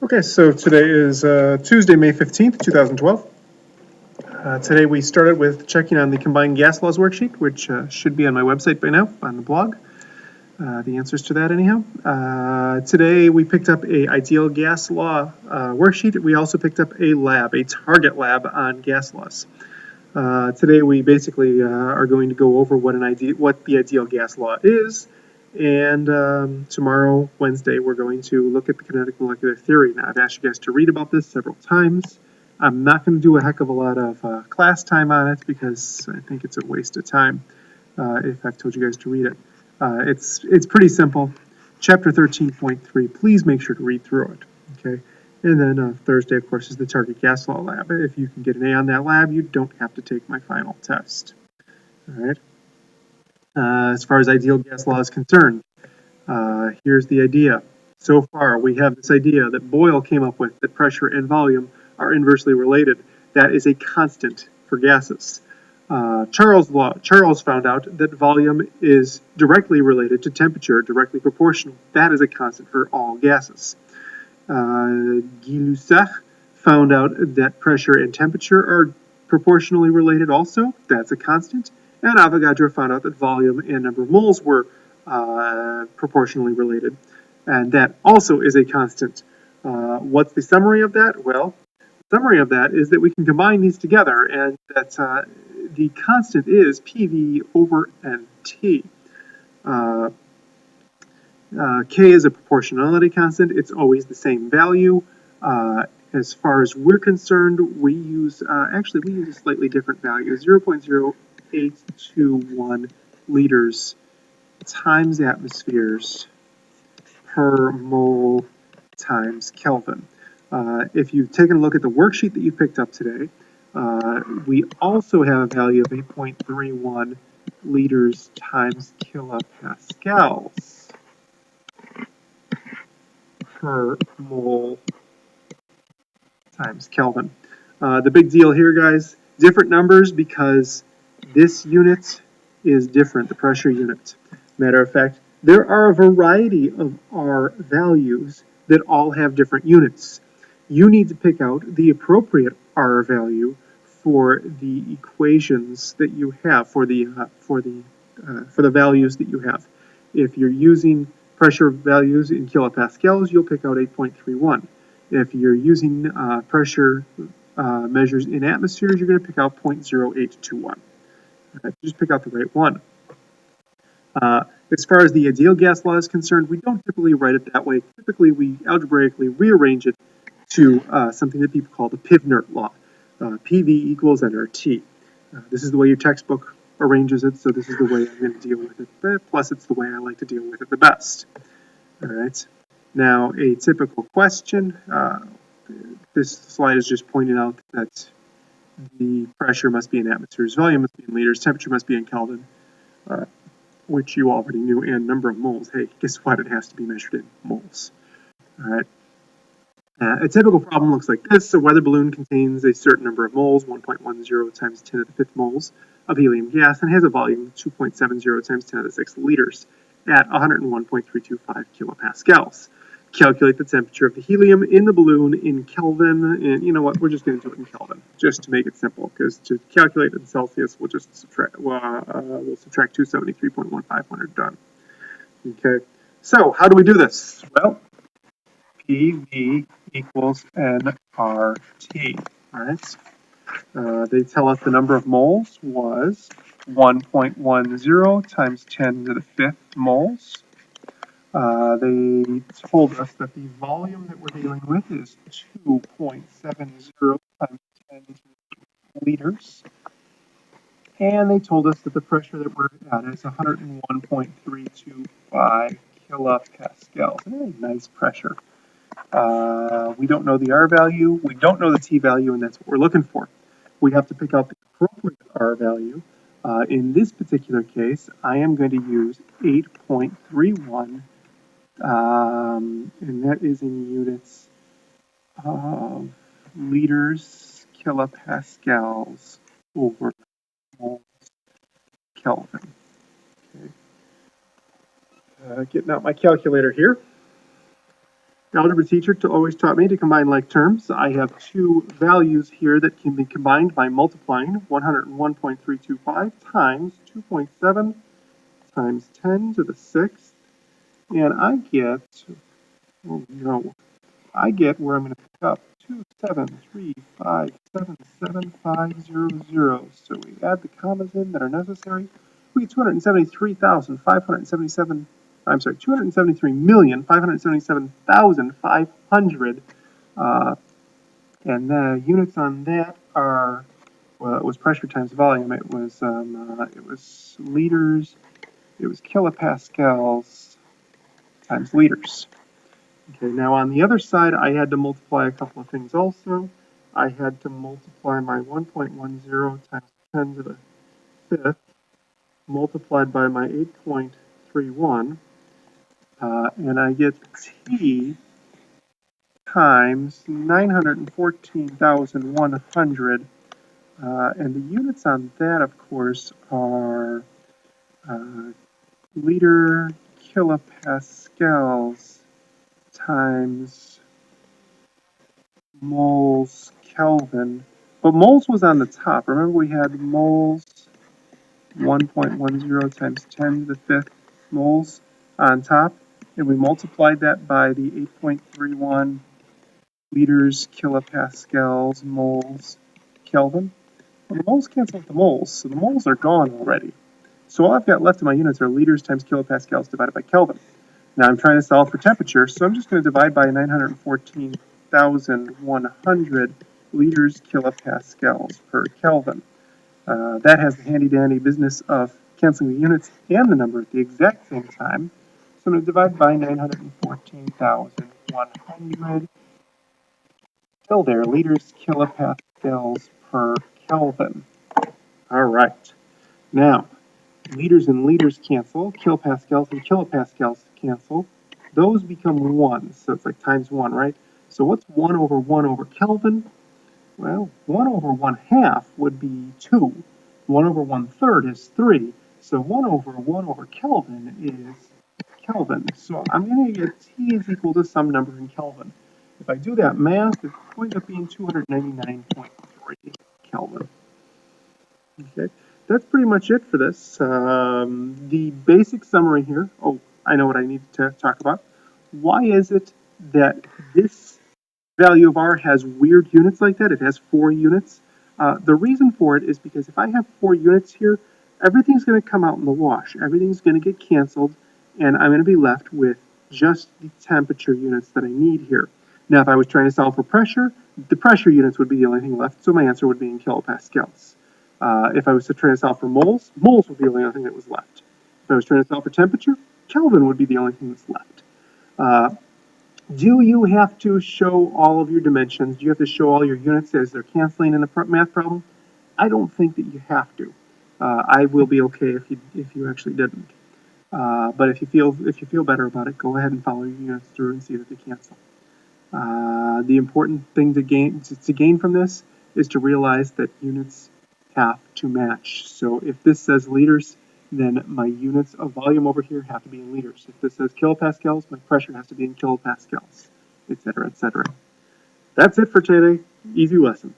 Okay, so today is Tuesday, May 15th, 2012. Today we started with checking on the combined gas laws worksheet, which should be on my website by now, on the blog. The answers to that anyhow. Today we picked up a ideal gas law worksheet. We also picked up a lab, a target lab on gas laws. Today we basically are going to go over what the ideal gas law is, and tomorrow, Wednesday, we're going to look at the kinetic molecular theory. Now, I've asked you guys to read about this several times. I'm not going to do a heck of a lot of class time on it because I think it's a waste of time if I've told you guys to read it. It's pretty simple. Chapter 13.3, please make sure to read through it, okay? And then Thursday, of course, is the target gas law lab. If you can get an A on that lab, you don't have to take my final test. All right. As far as ideal gas law is concerned, here's the idea. So far, we have this idea that Boyle came up with that pressure and volume are inversely related. That is a constant for gases. Charles found out that volume is directly related to temperature, directly proportional. That is a constant for all gases. Gay-Lussac found out that pressure and temperature are proportionally related also. That's a constant. And Avogadro found out that volume and number of moles were proportionally related. And that also is a constant. What's the summary of that? Well, the summary of that is that we can combine these together, and that the constant is PV over NT. K is a proportionality constant. It's always the same value. As far as we're concerned, we use a slightly different value, 0.0821 liters times atmospheres per mole times Kelvin. If you've taken a look at the worksheet that you picked up today, we also have a value of 8.31 liters times kilopascals per mole times Kelvin. The big deal here, guys, different numbers because this unit is different, the pressure unit. Matter of fact, there are a variety of R values that all have different units. You need to pick out the appropriate R value for the equations that you have, for the values that you have. If you're using pressure values in kilopascals, you'll pick out 8.31. If you're using pressure measures in atmospheres, you're going to pick out 0.0821. Just pick out the right one. As far as the ideal gas law is concerned, we don't typically write it that way. Typically, we algebraically rearrange it to something that people call the Pivnert law. PV equals nRT. This is the way your textbook arranges it, so this is the way I'm going to deal with it. Plus, it's the way I like to deal with it the best. All right. Now, a typical question. This slide is just pointing out that the pressure must be in atmospheres, volume must be in liters, temperature must be in Kelvin, which you already knew, and number of moles. Hey, guess what? It has to be measured in moles. All right. A typical problem looks like this. A weather balloon contains a certain number of moles, 1.10 times 10 to the 5th moles of helium gas, and has a volume of 2.70 times 10 to the 6th liters at 101.325 kilopascals. Calculate the temperature of the helium in the balloon in Kelvin, and you know what? We're just going to do it in Kelvin, just to make it simple, because to calculate it in Celsius, we'll just subtract 273.1500, done. Okay, so how do we do this? Well, PV equals nRT, all right? They tell us the number of moles was 1.10 times 10 to the 5th moles. They told us that the volume that we're dealing with is 2.70 times 10 liters. And they told us that the pressure that we're at is 101.325 kilopascals. Very nice pressure. We don't know the R value, we don't know the T value, and that's what we're looking for. We have to pick out the appropriate R value. In this particular case, I am going to use 8.31, and that is in units of liters kilopascals over moles Kelvin. Okay. Getting out my calculator here. Algebra teacher always taught me to combine like terms. I have two values here that can be combined by multiplying 101.325 times 2.7 times 10 to the sixth, and I get, I get where I'm going to pick up 273577500. So we add the commas in that are necessary. We get 273,577. I'm sorry, 273,577,500. And the units on that are, well, it was pressure times volume. It was liters. It was kilopascals times liters. Okay, now on the other side, I had to multiply a couple of things also. I had to multiply my 1.10 times 10 to the fifth, multiplied by my 8.31, and I get T times 914,100, and the units on that, of course, are liter kilopascals times moles Kelvin, but moles was on the top. Remember we had moles 1.10 times 10 to the fifth moles on top, and we multiplied that by the 8.31 liters kilopascals moles Kelvin. Well, the moles cancel with the moles, so the moles are gone already. So all I've got left in my units are liters times kilopascals divided by Kelvin. Now I'm trying to solve for temperature, so I'm just going to divide by 914,100 liters kilopascals per Kelvin. That has the handy-dandy business of canceling the units and the number at the exact same time. So I'm going to divide by 914,100, still there, liters kilopascals per Kelvin. All right. Now, liters and liters cancel, kilopascals and kilopascals cancel. Those become 1, so it's like times 1, right? So what's 1 over 1 over Kelvin? Well, 1 over 1/2 would be 2. 1 over 1/3 is 3. So 1 over 1 over Kelvin is Kelvin. So I'm going to get T is equal to some number in Kelvin. If I do that math, it's going to be 299.3 Kelvin. Okay, that's pretty much it for this. The basic summary here. Oh, I know what I need to talk about. Why is it that this value of R has weird units like that? It has 4 units. The reason for it is because if I have 4 units here, everything's going to come out in the wash. Everything's going to get canceled, and I'm going to be left with just the temperature units that I need here. Now, if I was trying to solve for pressure, the pressure units would be the only thing left, so my answer would be in kilopascals. If I was trying to solve for moles, moles would be the only thing that was left. If I was trying to solve for temperature, Kelvin would be the only thing that's left. Do you have to show all of your dimensions? Do you have to show all your units as they're canceling in the math problem? I don't think that you have to. I will be okay if you actually didn't. But if you feel better about it, go ahead and follow your units through and see that they cancel. The important thing to gain from this is to realize that units have to match. So if this says liters, then my units of volume over here have to be in liters. If this says kilopascals, my pressure has to be in kilopascals, etc., etc. That's it for today. Easy lesson.